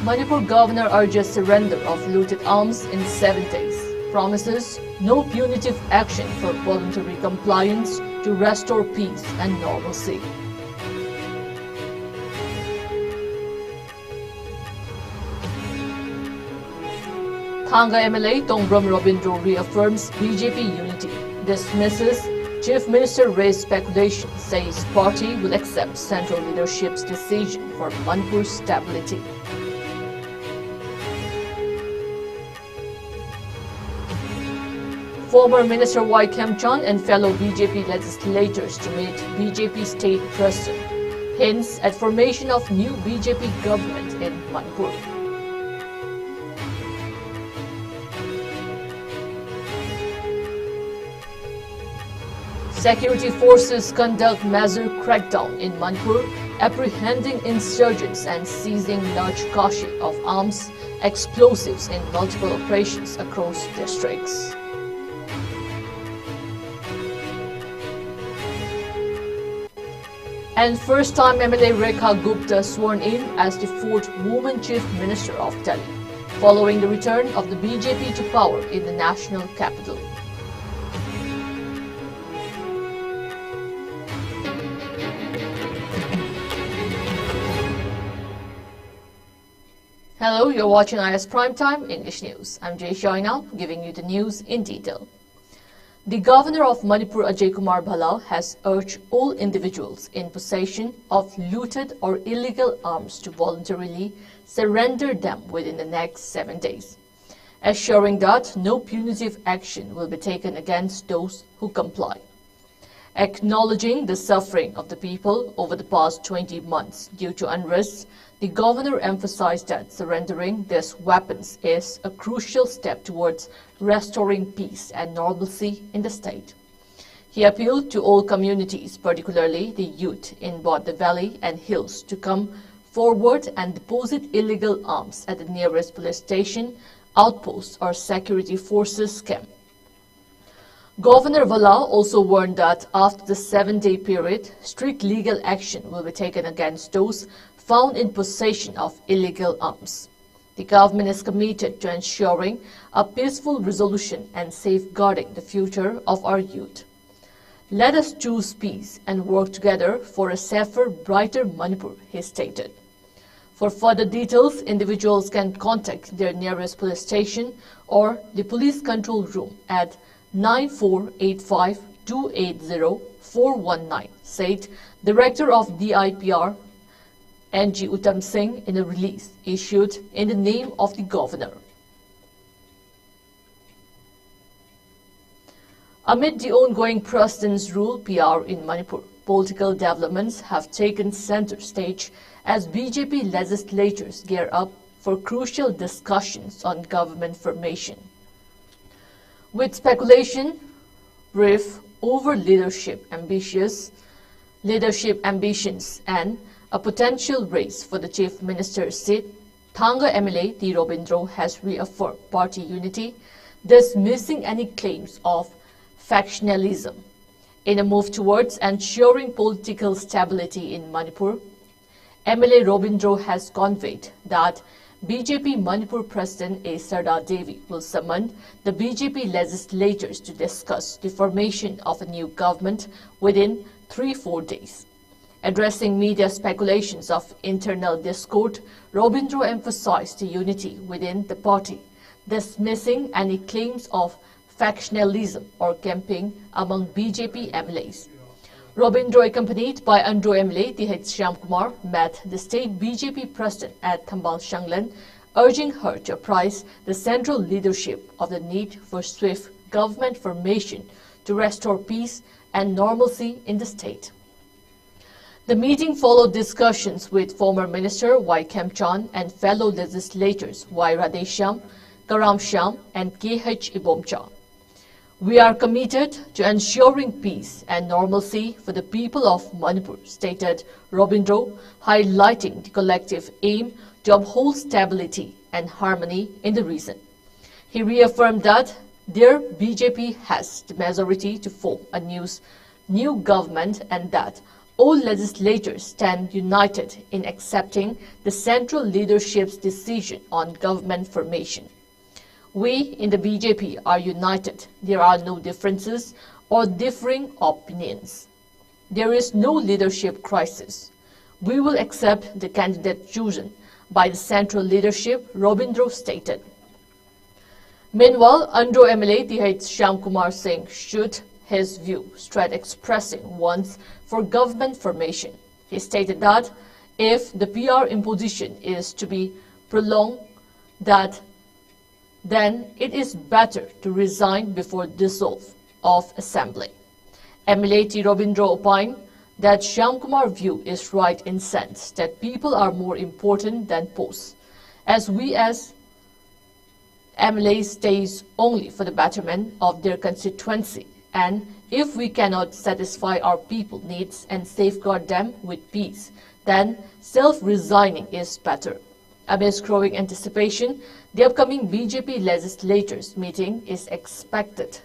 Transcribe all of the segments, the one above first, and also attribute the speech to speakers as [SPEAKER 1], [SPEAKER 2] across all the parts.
[SPEAKER 1] Manipur governor urges surrender of looted arms in 7 days. Promises no punitive action for voluntary compliance to restore peace and normalcy. Thanga MLA Tongbram Robindro reaffirms BJP unity, dismisses Chief Minister raised speculation, says party will accept central leadership's decision for Manipur's stability. Former Minister Y. Kemchan and fellow BJP legislators to meet BJP state president, hints at formation of new BJP government in Manipur. Security forces conduct major crackdown in Manipur, apprehending insurgents and seizing large cache of arms, explosives in multiple operations across districts. And first-time MLA Rekha Gupta sworn in as the 4th woman Chief Minister of Delhi, following the return of the BJP to power in the national capital. Hello, you're watching IS Primetime English News. I'm Jay Shoina, giving you the news in detail. The Governor of Manipur, Ajay Kumar Bhala, has urged all individuals in possession of looted or illegal arms to voluntarily surrender them within the next 7 days, assuring that no punitive action will be taken against those who comply. Acknowledging the suffering of the people over the past 20 months due to unrest, the governor emphasized that surrendering these weapons is a crucial step towards restoring peace and normalcy in the state. He appealed to all communities, particularly the youth in both the valley and hills, to come forward and deposit illegal arms at the nearest police station, outpost, or security forces camp. Governor Bhala also warned that after the 7-day period, strict legal action will be taken against those found in possession of illegal arms. The government is committed to ensuring a peaceful resolution and safeguarding the future of our youth. Let us choose peace and work together for a safer, brighter Manipur, he stated. For further details, individuals can contact their nearest police station or the police control room at 9485-280-419, said Director of DIPR N.G. Uttam Singh in a release issued in the name of the governor. Amid the ongoing President's Rule PR in Manipur, political developments have taken center stage as BJP legislators gear up for crucial discussions on government formation. With speculation rife over leadership ambitions and a potential race for the Chief Minister's seat, Thanga MLA T. Robindro has reaffirmed party unity, dismissing any claims of factionalism. In a move towards ensuring political stability in Manipur, MLA Robindro has conveyed that BJP Manipur President A. Sarda Devi will summon the BJP legislators to discuss the formation of a new government within 3-4 days. Addressing media speculations of internal discord, Robindro emphasized the unity within the party, dismissing any claims of factionalism or camping among BJP MLAs. Robindro, accompanied by Andhra MLA T.H. Shyamkumar, met the state BJP president at Thambal Shanglan, urging her to apprise the central leadership of the need for swift government formation to restore peace and normalcy in the state. The meeting followed discussions with former Minister Y. Kemchan and fellow legislators Y. Radheshyam, Karam Shyam and K.H. Ibomcha. We are committed to ensuring peace and normalcy for the people of Manipur, stated Robindro, highlighting the collective aim to uphold stability and harmony in the region. He reaffirmed that their BJP has the majority to form a new government and that all legislators stand united in accepting the central leadership's decision on government formation. We in the BJP are united. There are no differences or differing opinions. There is no leadership crisis. We will accept the candidate chosen by the central leadership, Robindro stated. Meanwhile, Andhra MLA T.H. Shyamkumar Singh shoot his view, straight expressing wants for government formation. He stated that if the PR imposition is to be prolonged, then it is better to resign before dissolve of assembly. MLA T. Robindro opined that Shyamkumar's view is right in sense that people are more important than posts, as we as MLAs stays only for the betterment of their constituency, and if we cannot satisfy our people's needs and safeguard them with peace, then self-resigning is better. Amidst growing anticipation, the upcoming BJP legislators meeting is expected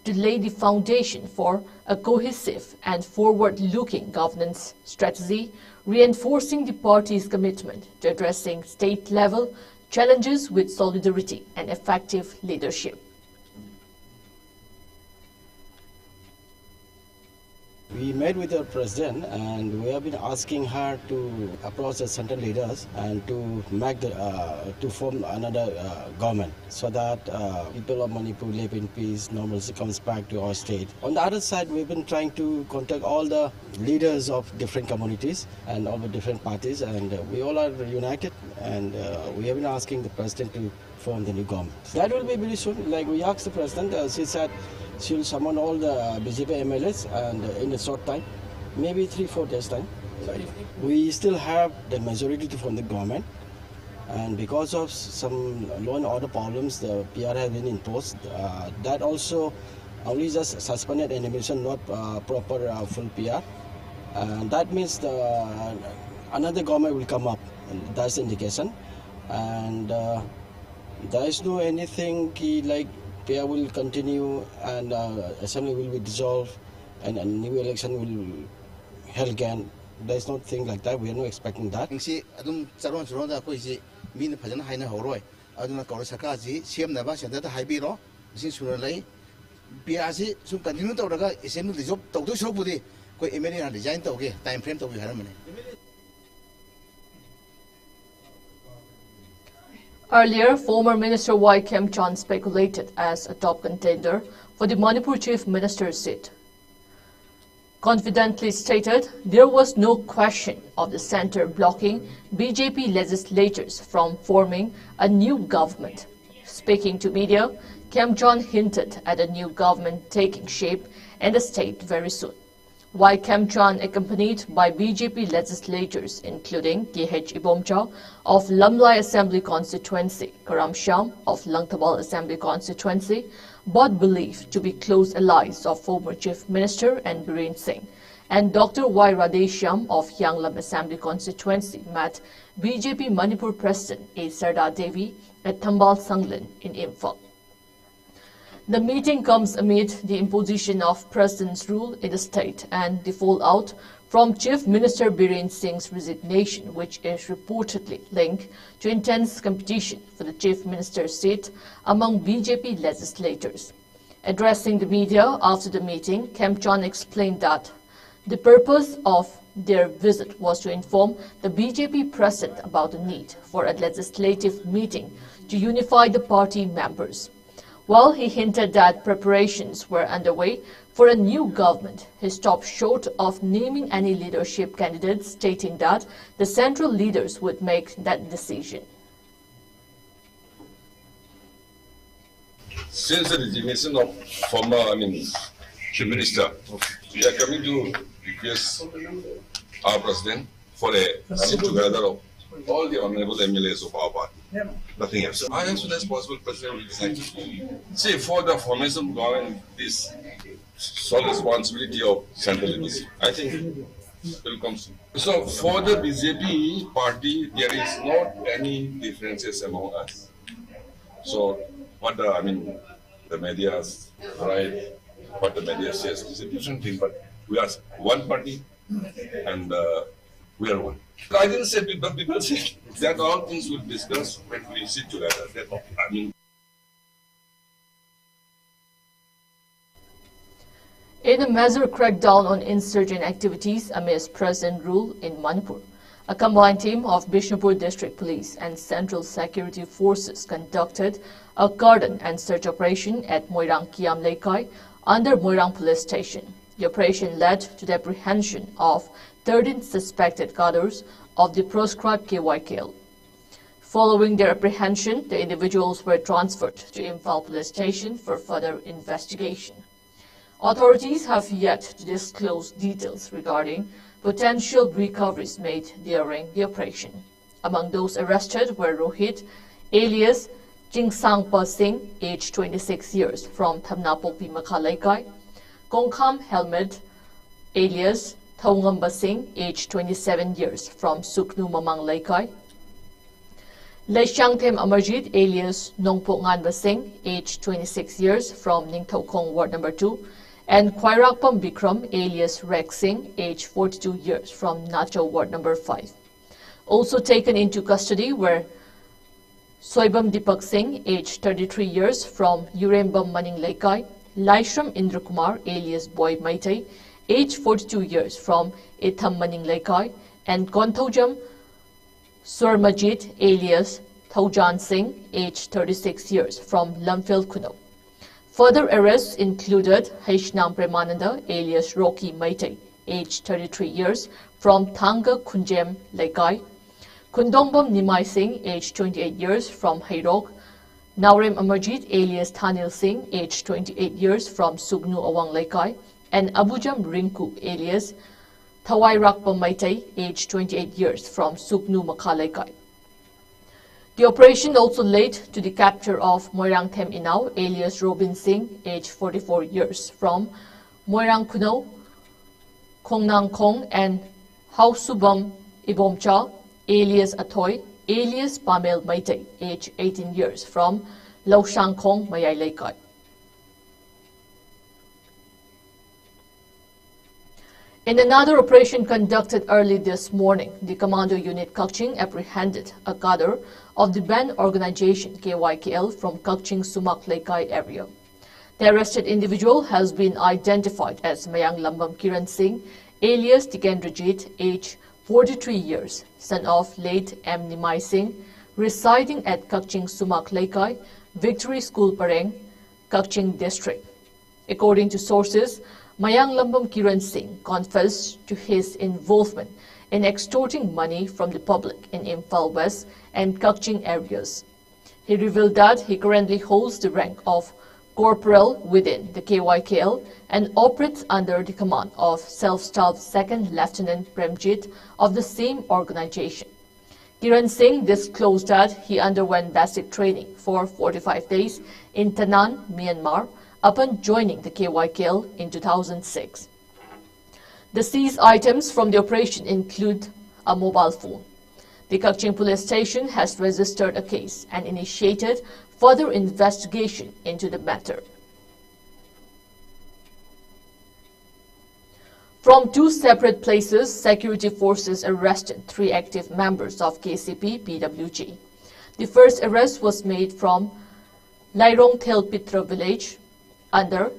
[SPEAKER 1] to lay the foundation for a cohesive and forward-looking governance strategy, reinforcing the party's commitment to addressing state-level challenges with solidarity and effective leadership.
[SPEAKER 2] We met with our president and we have been asking her to approach the central leaders and to make to form another government so that people of Manipur live in peace, normalcy comes back to our state. On the other side, we've been trying to contact all the leaders of different communities and all the different parties, and we all are united, and we have been asking the president to form the new government. That will be very soon. Like we asked the president, she said she will summon all the BJP MLAs and in a short time, maybe 3-4 days time. We still have the majority to form the government, and because of some law and order problems, the PR has been imposed. That also only just suspended animation, not proper full PR. And that means another government will come up. That's the indication. And there is no anything like PR will continue and assembly will be dissolved and a new election will held again. There is nothing like that. We are not expecting that.
[SPEAKER 1] Earlier, former Minister Y. Kem Chan speculated as a top contender for the Manipur Chief Minister's seat. Confidently stated, there was no question of the centre blocking BJP legislators from forming a new government. Speaking to media, Kem Chan hinted at a new government taking shape in the state very soon. Y. Kem Chan, accompanied by BJP legislators including K.H. Ibomcha of Lamlai Assembly Constituency, Karam Shyam of Langtabal Assembly Constituency, both believed to be close allies of former Chief Minister and Biren Singh, and Dr. Y. Radheshyam of Yanglam Assembly Constituency met BJP Manipur President A. Sarda Devi at Thambal Sanglan in Imphal. The meeting comes amid the imposition of President's rule in the state and the fallout from Chief Minister Biren Singh's resignation, which is reportedly linked to intense competition for the Chief Minister's seat among BJP legislators. Addressing the media after the meeting, Kem Chan explained that the purpose of their visit was to inform the BJP president about the need for a legislative meeting to unify the party members. While he hinted that preparations were underway for a new government, he stopped short of naming any leadership candidates, stating that the central leaders would make that decision.
[SPEAKER 3] Since the resignation of former Chief Minister, we are coming to request our President for a sit together of all the honorable MLAs of our party. Nothing else. As soon as possible, President will decide. See, for the formation of government, this sole responsibility of central leadership, I think, will come soon. So, for the BJP party, there is not any differences among us. So, what the media write, what the media says is a different thing, but we are one party, and we are one. I didn't say it, but people say that all things will discuss when we sit together. I mean.
[SPEAKER 1] In a major crackdown on insurgent activities amidst present rule in Manipur, a combined team of Bishnupur District Police and Central Security Forces conducted a cordon and search operation at Moirang Kiam Laikai under Moirang Police Station. The operation led to the apprehension of 13 suspected cadres of the proscribed KYKL. Following their apprehension, the individuals were transferred to Imphal Police Station for further investigation. Authorities have yet to disclose details regarding potential recoveries made during the operation. Among those arrested were Rohit, alias Chingsangpa Singh, aged 26 years, from Thamnapokpi Makhalaikai; Kongkham Helmet, alias Thongamba Singh, aged 27 years, from Suknu Mamang Laikai; Leishangthem Amarjit, alias Nongpok Nganba Singh, aged 26 years, from Ningthaukhong Ward Number 2, and Khwairakpam Bikram, alias Rex Singh, aged 42 years, from Nacho Ward Number 5. Also taken into custody were Soibam Deepak Singh, aged 33 years, from Urembam Maning Laikai; Laishram Indrakumar, alias Boy Maitai, aged 42 years, from Itham Maning Laikai; and Konthojam Surmajit, alias Thaujan Singh, aged 36 years, from Lamphil Kuno. Further arrests included Haishnam Premananda, alias Rocky Maitai, aged 33 years, from Thanga Kunjem Laikai; Kundongbam Nimai Singh, aged 28 years, from Hairok; Naurem Amarjit, alias Thanil Singh, aged 28 years, from Sugnu Awang Laikai; and Abujam Rinku, alias Thawai Rakpam Maitai, aged 28 years, from Sugnu Makha Laikai. The operation also led to the capture of Moirang Them Inau, alias Robin Singh, aged 44 years, from Moirang Kuno, Kongnang Kong, and Hausubam Ibomcha, alias Atoy, alias Pamel Maitai, aged 18 years, from Laushang Kong, Mayai Laikai. In another operation conducted early this morning, the Commando Unit Kakching apprehended a cadre of the band organization KYKL from Kakching Sumak Laikai area. The arrested individual has been identified as Mayang Lambam Kiran Singh, alias Tikendrajit, age 43 years, son of late M. Nimai Singh, residing at Kakching Sumak Laikai, Victory School Pareng, Kakching District. According to sources, Mayang Lambam Kiran Singh confessed to his involvement in extorting money from the public in Imphal West and Kakching areas. He revealed that he currently holds the rank of corporal within the KYKL and operates under the command of self-styled Second Lieutenant Premjit of the same organization. Kiran Singh disclosed that he underwent basic training for 45 days in Tanan, Myanmar, upon joining the KYKL in 2006. The seized items from the operation include a mobile phone. The Kakching Police Station has registered a case and initiated further investigation into the matter. From two separate places, security forces arrested 3 active members of KCP PWG. The first arrest was made from Lairong Thelpitra village under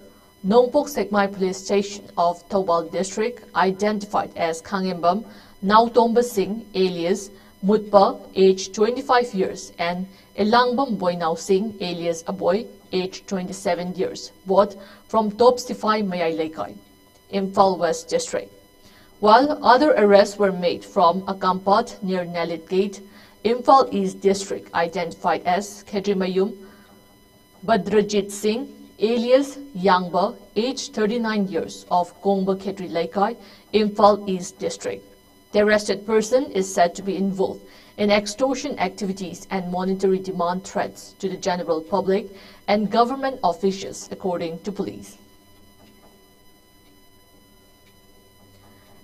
[SPEAKER 1] Nongpok Sekmai Police Station of Thobal District, identified as Khangimbam Nautomba Singh, alias Mutpa, aged 25 years, and Elangbam Boinau Singh, alias Aboy, aged 27 years, both from Topstify Mayai Laikai, Imphal West District. While other arrests were made from Akampat near Nalit Gate, Imphal East District, identified as Khedrimayum Badrajit Singh, alias Yangba, aged 39 years, of Kongba Khetri Laikai, Imphal East District. The arrested person is said to be involved in extortion activities and monetary demand threats to the general public and government officials, according to police.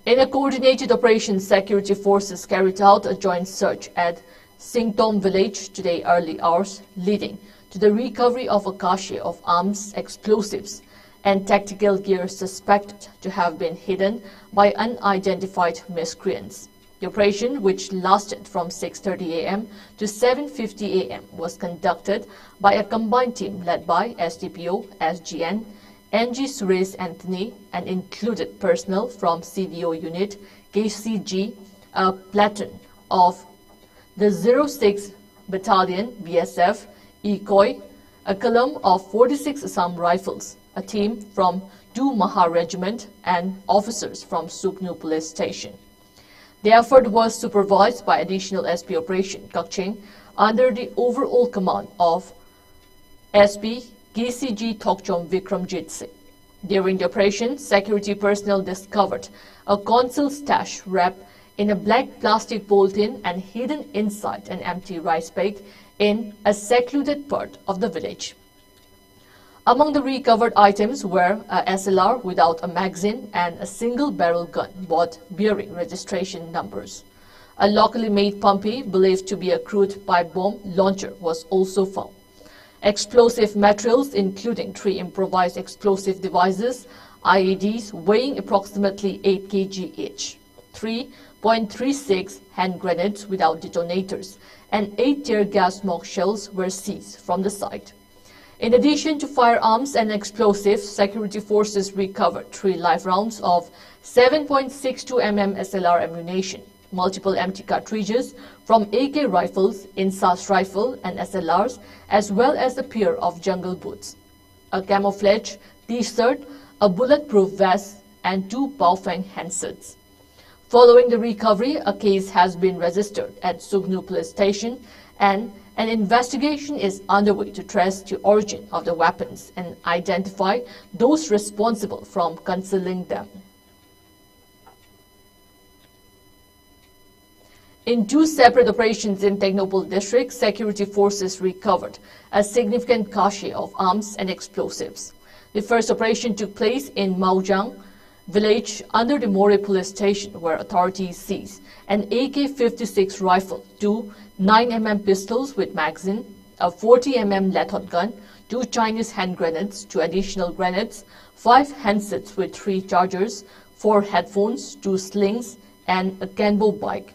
[SPEAKER 1] In a coordinated operation, security forces carried out a joint search at Singtom village today early hours, leading to the recovery of a cache of arms, explosives, and tactical gear suspected to have been hidden by unidentified miscreants. The operation, which lasted from 6:30 a.m. to 7:50 a.m., was conducted by a combined team led by SDPO, SGN, NG Suresh Anthony, and included personnel from CVO unit, KCG, a platoon of the 06 Battalion, BSF, ECOI, a column of 46 Assam Rifles, a team from 2 Maha Regiment, and officers from Suknu Police Station. The effort was supervised by Additional SP Operation Kakching under the overall command of SP KCG Tokchom Vikramjit Singh. During the operation, security personnel discovered a concealed stash wrapped in a black plastic polythene and hidden inside an empty rice bag in a secluded part of the village. Among the recovered items were a SLR without a magazine and a single-barrel gun, both bearing registration numbers. A locally made pumpy, believed to be a crude pipe bomb launcher, was also found. Explosive materials, including 3 improvised explosive devices, IEDs weighing approximately 8 kg each, 3.36 hand grenades without detonators, and 8 tear gas smoke shells were seized from the site. In addition to firearms and explosives, security forces recovered 3 live rounds of 7.62 mm SLR ammunition, multiple empty cartridges from AK rifles, Insas rifle and SLRs, as well as a pair of jungle boots, a camouflage t-shirt, a bulletproof vest, and 2 Baofeng handsets. Following the recovery, a case has been registered at Suknu Police Station and an investigation is underway to trace the origin of the weapons and identify those responsible from concealing them. In 2 separate operations in Technopole district, security forces recovered a significant cache of arms and explosives. The first operation took place in Maujang village under the More police station, where authorities seized an AK-56 rifle, 2 9mm pistols with magazine, a 40mm Lethot gun, 2 Chinese hand grenades, 2 additional grenades, 5 handsets with 3 chargers, 4 headphones, 2 slings, and a Kenbo bike.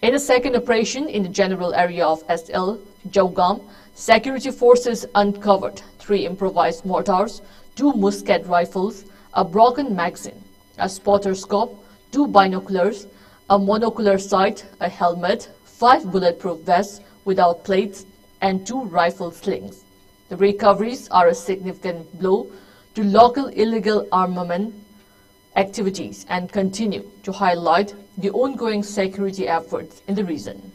[SPEAKER 1] In a second operation in the general area of SL Jaugam, security forces uncovered 3 improvised mortars, 2 musket rifles, a broken magazine, a spotter scope, 2 binoculars, a monocular sight, a helmet, 5 bulletproof vests without plates, and 2 rifle slings. The recoveries are a significant blow to local illegal armament activities and continue to highlight the ongoing security efforts in the region.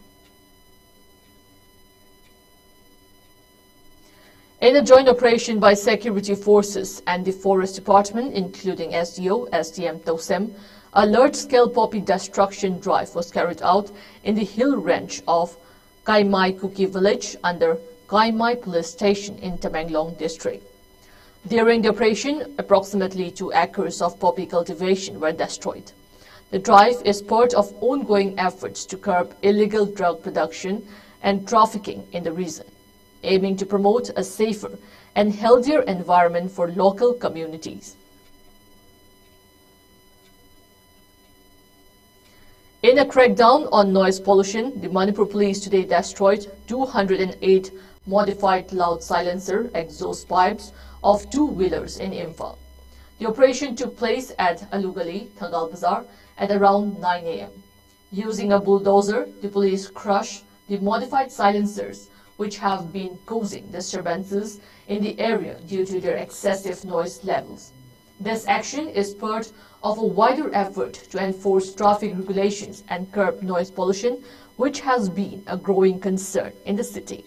[SPEAKER 1] In a joint operation by security forces and the Forest Department, including SDO, SDM Tosem, a large-scale poppy destruction drive was carried out in the hill range of Kaimai Kuki village under Kaimai Police Station in Tamenglong district. During the operation, approximately 2 acres of poppy cultivation were destroyed. The drive is part of ongoing efforts to curb illegal drug production and trafficking in the region, aiming to promote a safer and healthier environment for local communities. In a crackdown on noise pollution, the Manipur police today destroyed 208 modified loud silencer exhaust pipes of 2-wheelers in Imphal. The operation took place at Alugali, Thangal Bazaar at around 9 a.m. Using a bulldozer, the police crushed the modified silencers, which have been causing disturbances in the area due to their excessive noise levels. This action is part of a wider effort to enforce traffic regulations and curb noise pollution, which has been a growing concern in the city.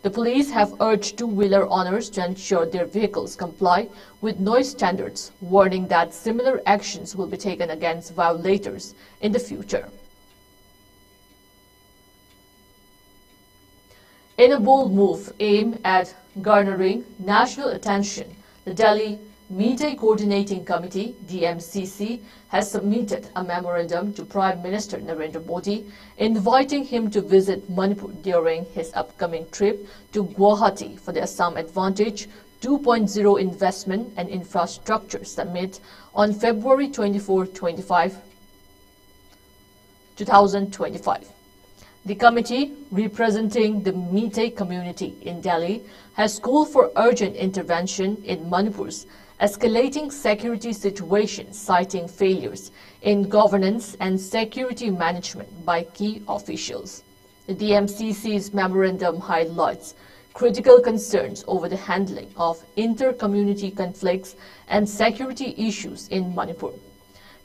[SPEAKER 1] The police have urged 2-wheeler owners to ensure their vehicles comply with noise standards, warning that similar actions will be taken against violators in the future. In a bold move aimed at garnering national attention, the Delhi Media Coordinating Committee (DMCC) has submitted a memorandum to Prime Minister Narendra Modi, inviting him to visit Manipur during his upcoming trip to Guwahati for the Assam Advantage 2.0 Investment and Infrastructure Summit on February 24, 2025. The committee, representing the Meitei community in Delhi, has called for urgent intervention in Manipur's escalating security situation, citing failures in governance and security management by key officials. The DMCC's memorandum highlights critical concerns over the handling of inter-community conflicts and security issues in Manipur.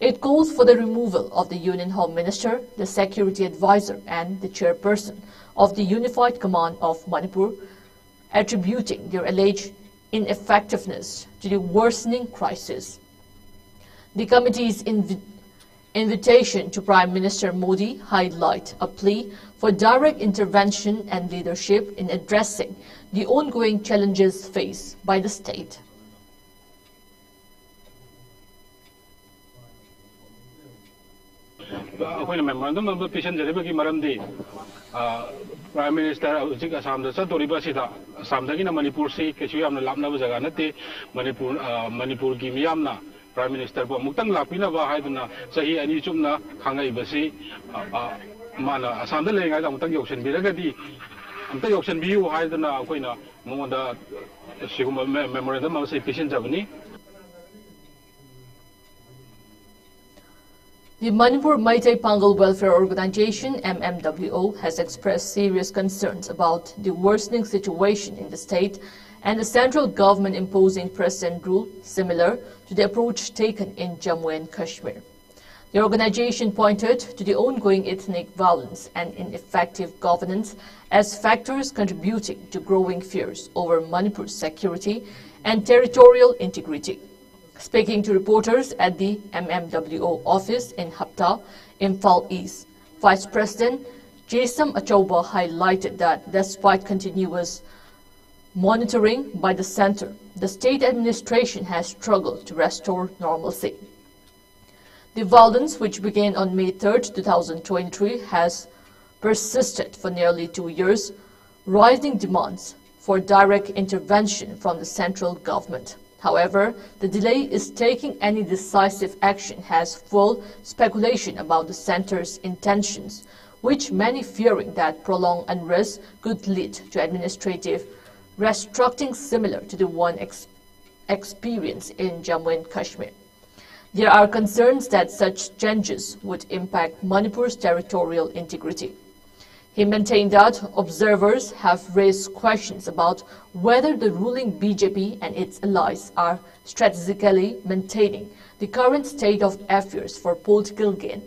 [SPEAKER 1] It calls for the removal of the Union Home Minister, the Security Advisor, and the Chairperson of the Unified Command of Manipur, attributing their alleged ineffectiveness to the worsening crisis. The committee's invitation to Prime Minister Modi highlight a plea for direct intervention and leadership in addressing the ongoing challenges faced by the state.
[SPEAKER 4] Memorandum of Prime Minister Assam Assam Manipur si Kashuyam Lamna Zaganate, Manipur Gimiamna, Prime Minister Mutang Lapina Haiduna, Sahi and Yusumna, Hanga Ibasi, Mana, Assam the Lang, I'm talking Ocean Biragadi, I'm talking Ocean View, Haiduna, Quina, Monda, Memorandum of Patient Javani.
[SPEAKER 1] The Manipur Meitei Pangal Welfare Organization, MMWO, has expressed serious concerns about the worsening situation in the state and the central government imposing precedent rule similar to the approach taken in Jammu and Kashmir. The organization pointed to the ongoing ethnic violence and ineffective governance as factors contributing to growing fears over Manipur's security and territorial integrity. Speaking to reporters at the MMWO office in Hapta, Imphal East, Vice President Jason Achauba highlighted that despite continuous monitoring by the center, the state administration has struggled to restore normalcy. The violence, which began on May 3, 2023, has persisted for nearly 2 years, raising demands for direct intervention from the central government. However, the delay in taking any decisive action has fueled speculation about the center's intentions, which many fearing that prolonged unrest could lead to administrative restructuring similar to the one experienced in Jammu and Kashmir. There are concerns that such changes would impact Manipur's territorial integrity. He maintained that observers have raised questions about whether the ruling BJP and its allies are strategically maintaining the current state of affairs for political gain.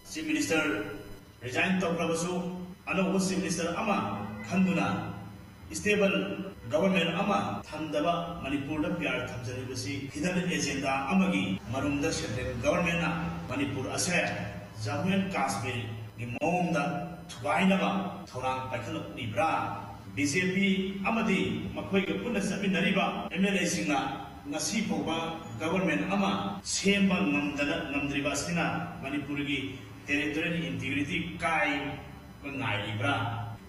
[SPEAKER 5] Chief Minister resigned to Prabhasu, Ano Chief Minister Ama Khanduna, stable government ama thandaba Manipur da pyar thamjaribasi hidden agenda amagi marumda central government na Manipur ase Jammu and Kashmir ni mongda thubainaba thorang paikhalak nibra BJP amadi makhoi ga punna saminariba MLA singna ngasi phoba government ama semba ngamdriba sina Manipur gi territorial integrity kai ngai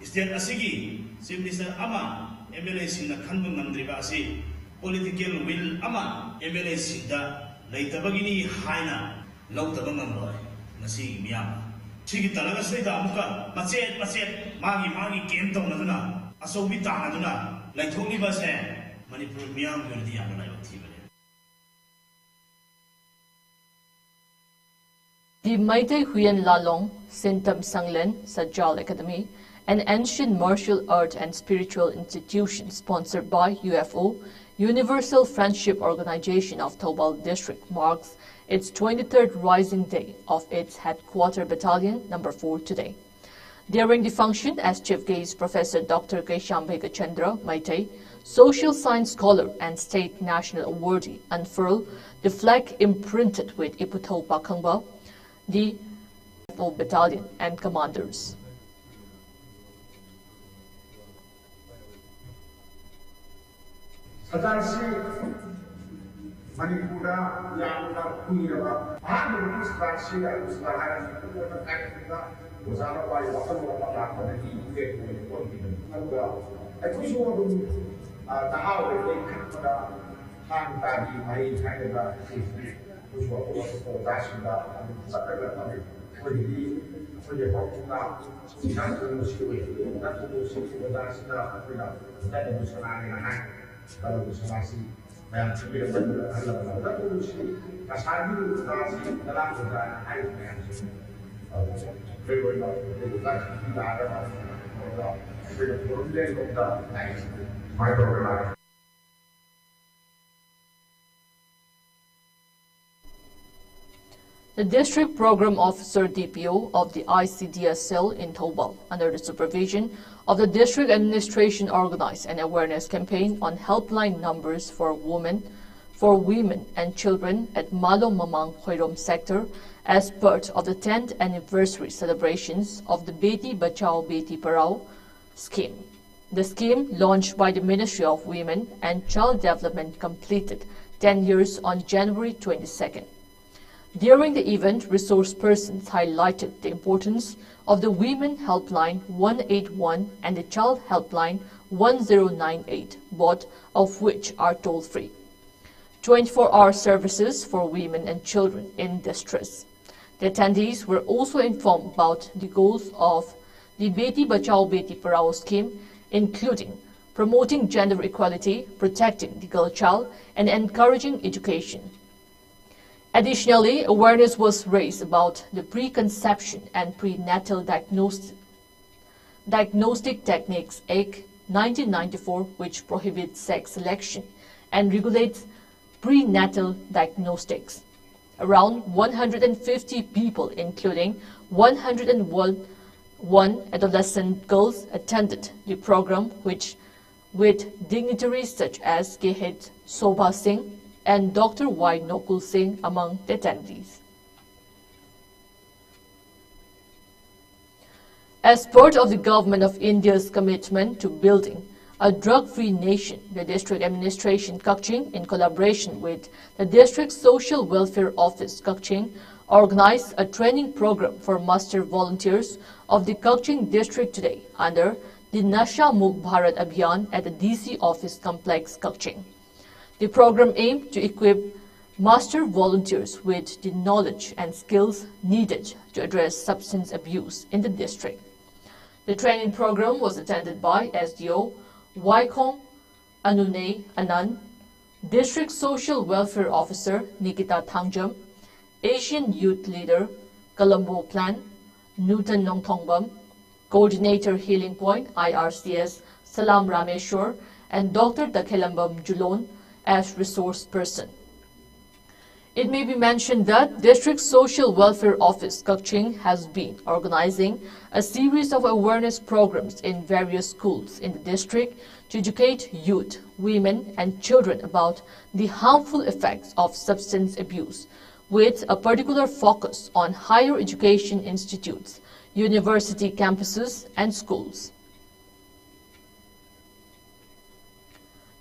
[SPEAKER 5] state asigi Chief Minister ama MLA singna khanba ngamdriba asi political will ama MLA singda leitabagini haina lautaba ngamloi ngasi miyam sigi talaga seida amuka machet magi game tawna asobi tanaduna laithoni base Manipur miyam girdi yamna laithibane.
[SPEAKER 1] The Meitei Huyen Lalong Sintam Sanglen Sajal Academy, an ancient martial art and spiritual institution sponsored by UFO, Universal Friendship Organization of Thoubal District, marks its 23rd Rising Day of its headquarter battalion number 4 today. During the function, as chief guest, Professor Dr. Kaishambhega Chandra Meitei, social science scholar and state national awardee, unfurled the flag imprinted with Iputho Pakhangba, the UFO battalion and commanders.
[SPEAKER 6] Satansi Manipura yamna kuiraba ahadu strategy usaharan ko na kanina usara pa yung wakal wala pa na hiige ko alga ay ko siya dun tahaw ay kada hang tadi mai kanila ko siya ko dasida sa kada tabi ko di ko di ko na sinan ko siya na ko siya dasida ko na dahil mo sa na kalau usaha dan sebelum berlalu lalu kasadi kasih dalam usaha hai yang berbeda kita ada berbeda kita naik
[SPEAKER 1] The District Program Officer DPO of the ICDS cell in Thoubal, under the supervision of the District Administration, organized an awareness campaign on helpline numbers for women and children at Malo Mamang Khoirom sector as part of the 10th anniversary celebrations of the Beti Bachao Beti Parao scheme. The scheme, launched by the Ministry of Women and Child Development, completed 10 years on January 22nd. During the event, resource persons highlighted the importance of the Women Helpline 181 and the Child Helpline 1098, both of which are toll-free. 24-hour services for women and children in distress. The attendees were also informed about the goals of the Beti Bachao Beti Parao scheme, including promoting gender equality, protecting the girl child, and encouraging education. Additionally, awareness was raised about the preconception and prenatal diagnostic techniques Act 1994, which prohibits sex selection and regulates prenatal diagnostics. Around 150 people, including 101 adolescent girls, attended the program, with dignitaries such as Gehet Sobha Singh and Dr. Y. Nokul Singh among the attendees. As part of the Government of India's commitment to building a drug-free nation, the District Administration Kaching, in collaboration with the District Social Welfare Office Kaching, organized a training program for master volunteers of the Kaching District today under the Nasha Mukh Bharat Abhiyan at the DC Office Complex, Kaching. The program aimed to equip master volunteers with the knowledge and skills needed to address substance abuse in the district. The training program was attended by SDO ISCOM Anune Anand, District Social Welfare Officer Nikita Thangjam, Asian Youth Leader Colombo Plan Newton Nongthongbam, Coordinator Healing Point IRCS Salam Rameshwar, and Dr. Dakhelambam Julon as resource person. It may be mentioned that District Social Welfare Office Kaching has been organizing a series of awareness programs in various schools in the district to educate youth, women and children about the harmful effects of substance abuse, with a particular focus on higher education institutes, university campuses and schools.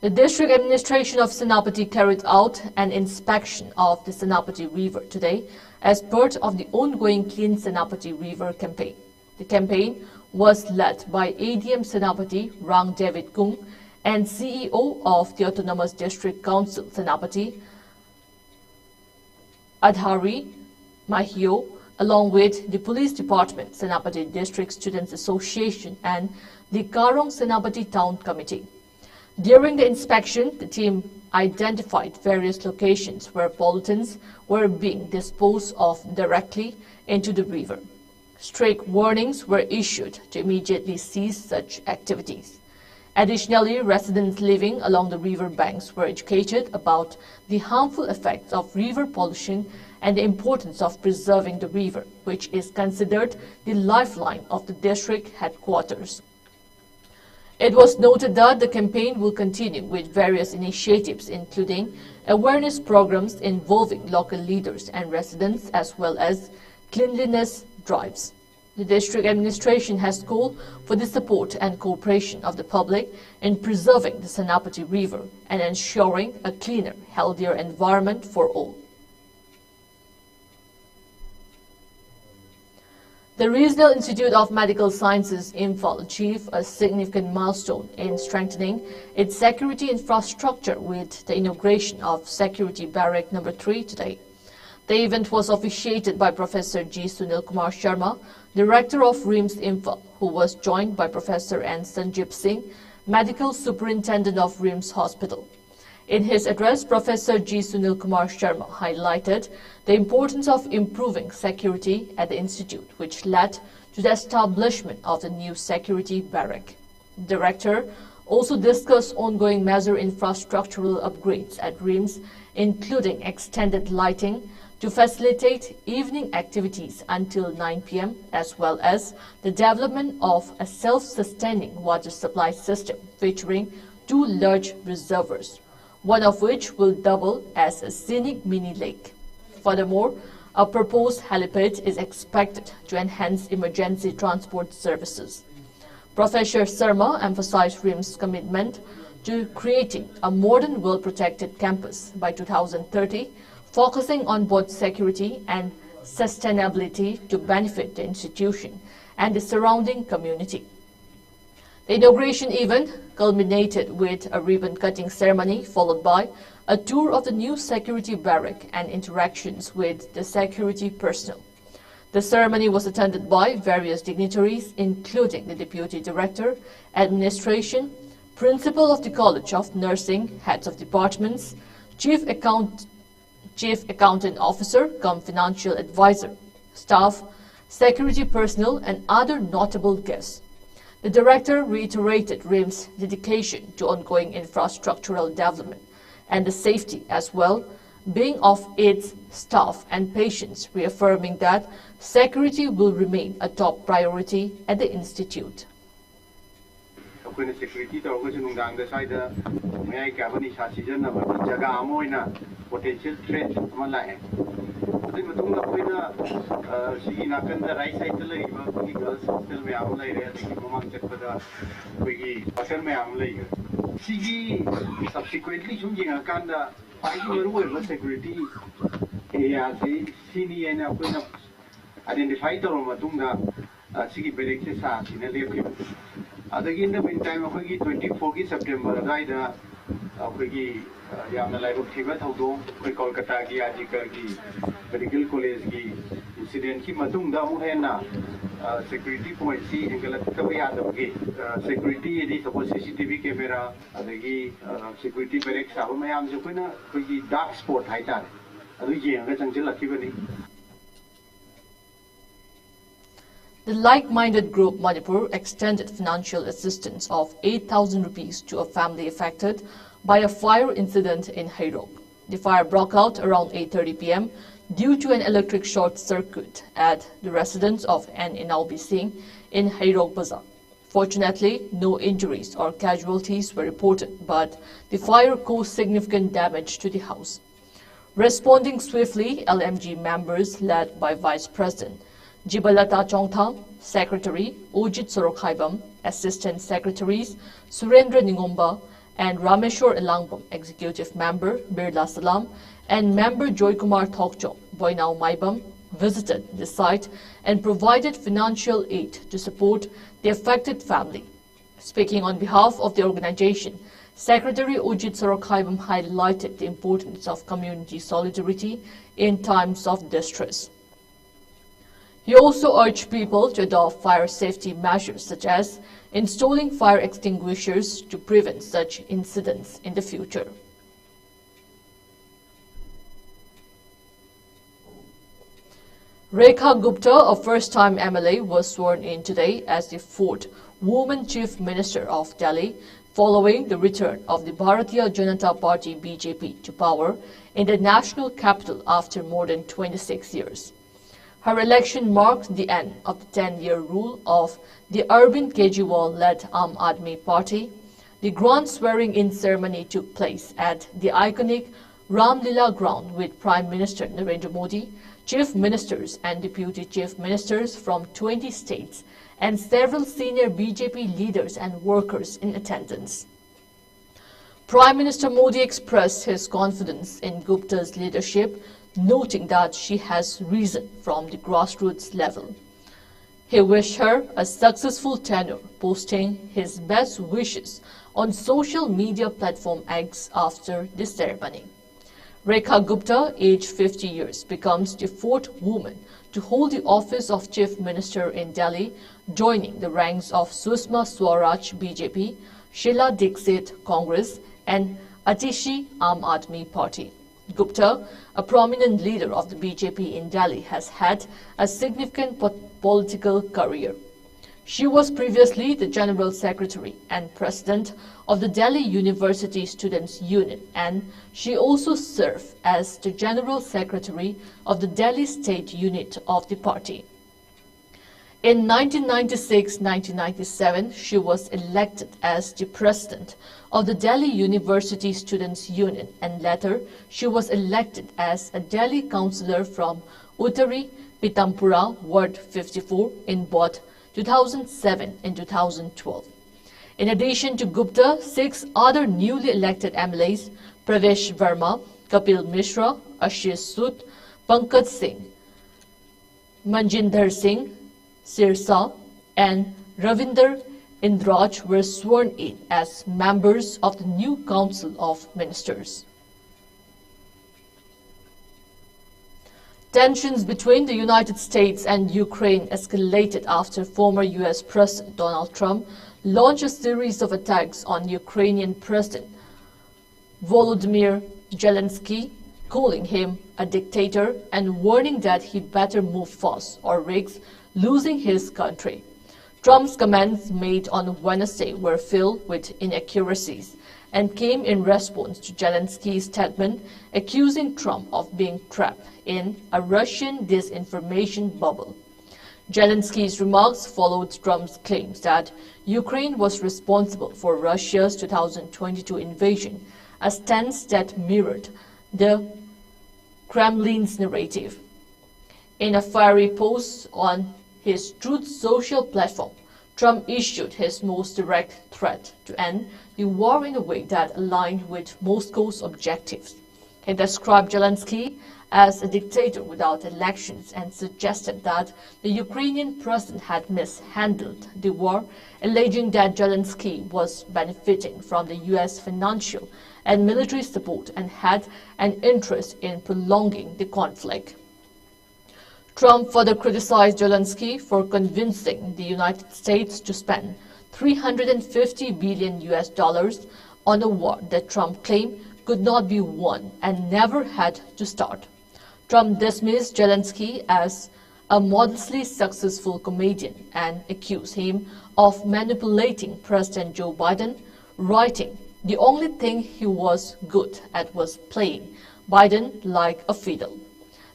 [SPEAKER 1] The District Administration of Senapati carried out an inspection of the Senapati River today as part of the ongoing Clean Senapati River campaign. The campaign was led by ADM Senapati Rang David Kung and CEO of the Autonomous District Council Senapati Adhari Mahio, along with the Police Department, Senapati District Students Association and the Karong Senapati Town Committee. During the inspection, the team identified various locations where pollutants were being disposed of directly into the river. Strict warnings were issued to immediately cease such activities. Additionally, residents living along the river banks were educated about the harmful effects of river pollution and the importance of preserving the river, which is considered the lifeline of the district headquarters. It was noted that the campaign will continue with various initiatives, including awareness programs involving local leaders and residents, as well as cleanliness drives. The district administration has called for the support and cooperation of the public in preserving the Senapati River and ensuring a cleaner, healthier environment for all. The Regional Institute of Medical Sciences, Imphal, achieved a significant milestone in strengthening its security infrastructure with the inauguration of Security Barrack No. 3 today. The event was officiated by Professor G. Sunil Kumar Sharma, Director of RIMS Imphal, who was joined by Professor N. Sanjeev Singh, Medical Superintendent of RIMS Hospital. In his address, Professor G. Sunil Kumar Sharma highlighted the importance of improving security at the institute, which led to the establishment of the new security barrack. The director also discussed ongoing major infrastructural upgrades at RIMS, including extended lighting to facilitate evening activities until 9 p.m., as well as the development of a self-sustaining water supply system featuring 2 large reservoirs, one of which will double as a scenic mini lake. Furthermore, a proposed helipad is expected to enhance emergency transport services. Professor Sharma emphasized RIMS' commitment to creating a modern, well-protected campus by 2030, focusing on both security and sustainability to benefit the institution and the surrounding community. The inauguration event culminated with a ribbon-cutting ceremony followed by a tour of the new security barrack and interactions with the security personnel. The ceremony was attended by various dignitaries, including the Deputy Director, Administration, Principal of the College of Nursing, heads of departments, Chief Accountant Officer, cum Financial Advisor, staff, security personnel, and other notable guests. The Director reiterated RIMS' dedication to ongoing infrastructural development and the safety as well being of its staff and patients, reaffirming that security will remain a top priority at the institute.
[SPEAKER 7] Security potential threat right side girls hostel subsequently security identify in the meantime, 24 September, Kolkata Medical College incident security policy security CCTV camera security barracks dark spot
[SPEAKER 1] The like-minded group Manipur extended financial assistance of 8,000 rupees to a family affected by a fire incident in Hairok. The fire broke out around 8:30 p.m. due to an electric short circuit at the residence of N. Inalbi Singh in Hairok Bazaar. Fortunately, no injuries or casualties were reported, but the fire caused significant damage to the house. Responding swiftly, LMG members led by Vice President Jibalata Chongthang, Secretary Ujit Sorokhaibam, Assistant Secretaries Surendra Ningomba, and Rameshwar Elangbam, Executive Member Birla Salam, and Member Joykumar Thokchong, Boinao Maibam, visited the site and provided financial aid to support the affected family. Speaking on behalf of the organization, Secretary Ujit Sorokhaibam highlighted the importance of community solidarity in times of distress. He also urged people to adopt fire safety measures such as installing fire extinguishers to prevent such incidents in the future. Rekha Gupta, a first-time MLA, was sworn in today as the 4th woman Chief Minister of Delhi, following the return of the Bharatiya Janata Party BJP to power in the national capital after more than 26 years. Her election marked the end of the 10-year rule of the Arvind Kejriwal-led Aam Aadmi Party. The grand swearing-in ceremony took place at the iconic Ram Lila ground with Prime Minister Narendra Modi chief ministers and deputy chief ministers from 20 states, and several senior BJP leaders and workers in attendance. Prime Minister Modi expressed his confidence in Gupta's leadership, noting that she has risen from the grassroots level. He wished her a successful tenure, posting his best wishes on social media platform X after the ceremony. Rekha Gupta, aged 50 years, becomes the fourth woman to hold the office of Chief Minister in Delhi, joining the ranks of Sushma Swaraj BJP, Sheila Dixit Congress, and Atishi Aam Aadmi Party. Gupta, a prominent leader of the BJP in Delhi, has had a significant political career. She was previously the General Secretary and President of the Delhi University Students' Union, and she also served as the General Secretary of the Delhi State Unit of the party. In 1996-1997, she was elected as the President of the Delhi University Students' Union, and later she was elected as a Delhi councillor from Uttari Pitampura, Ward 54 in both 2007 and 2012. In addition to Gupta, 6 other newly elected MLAs, Pravesh Verma, Kapil Mishra, Ashish Sood, Pankaj Singh, Manjinder Singh, Sirsa, and Ravinder Indraj were sworn in as members of the new Council of Ministers. Tensions between the United States and Ukraine escalated after former U.S. President Donald Trump launched a series of attacks on Ukrainian President Volodymyr Zelensky, calling him a dictator and warning that he better move fast or risk losing his country. Trump's comments made on Wednesday were filled with inaccuracies and came in response to Zelensky's statement accusing Trump of being trapped in a Russian disinformation bubble. Zelensky's remarks followed Trump's claims that Ukraine was responsible for Russia's 2022 invasion, a stance that mirrored the Kremlin's narrative. In a fiery post on his Truth Social platform, Trump issued his most direct threat to end the war in a way that aligned with Moscow's objectives. He described Zelensky as a dictator without elections and suggested that the Ukrainian president had mishandled the war, alleging that Zelensky was benefiting from the U.S. financial and military support and had an interest in prolonging the conflict. Trump further criticized Zelensky for convincing the United States to spend $350 billion on a war that Trump claimed could not be won and never had to start. Trump dismissed Zelensky as a modestly successful comedian and accused him of manipulating President Joe Biden, writing, "The only thing he was good at was playing Biden like a fiddle."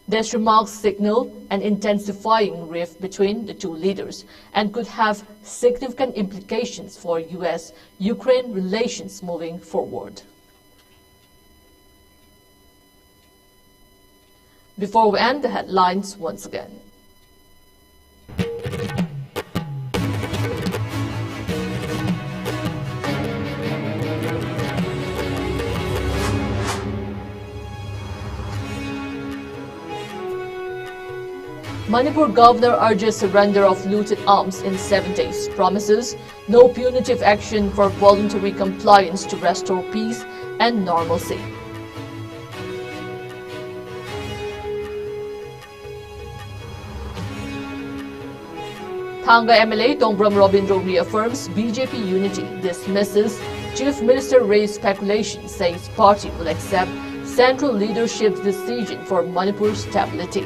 [SPEAKER 1] These remarks signal an intensifying rift between the two leaders and could have significant implications for U.S.-Ukraine relations moving forward. Before we end the headlines once again. Manipur governor urges surrender of looted arms in 7 days, promises no punitive action for voluntary compliance to restore peace and normalcy. Thanga MLA Dongbram Robindro reaffirms BJP unity, dismisses Chief Minister raised speculation, says party will accept central leadership's decision for Manipur's stability.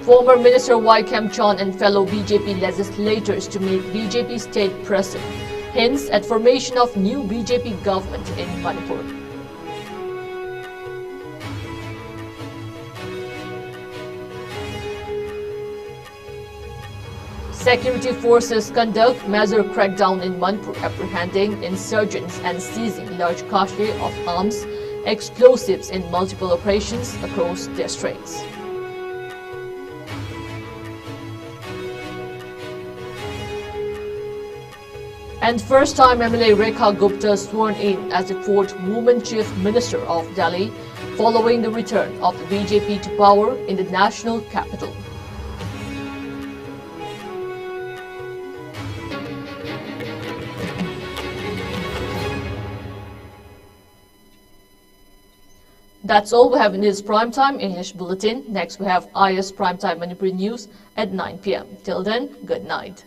[SPEAKER 1] Former Minister Y. Kem Chon and fellow BJP legislators to meet BJP state president, hints at formation of new BJP government in Manipur. Security forces conduct major crackdown in Manipur, apprehending insurgents and seizing large cache of arms, explosives in multiple operations across districts. And first-time MLA Rekha Gupta sworn in as the 4th woman Chief Minister of Delhi, following the return of the BJP to power in the national capital. That's all we have in this Primetime English Bulletin. Next we have IS Primetime Manipuri News at 9 p.m. Till then, good night.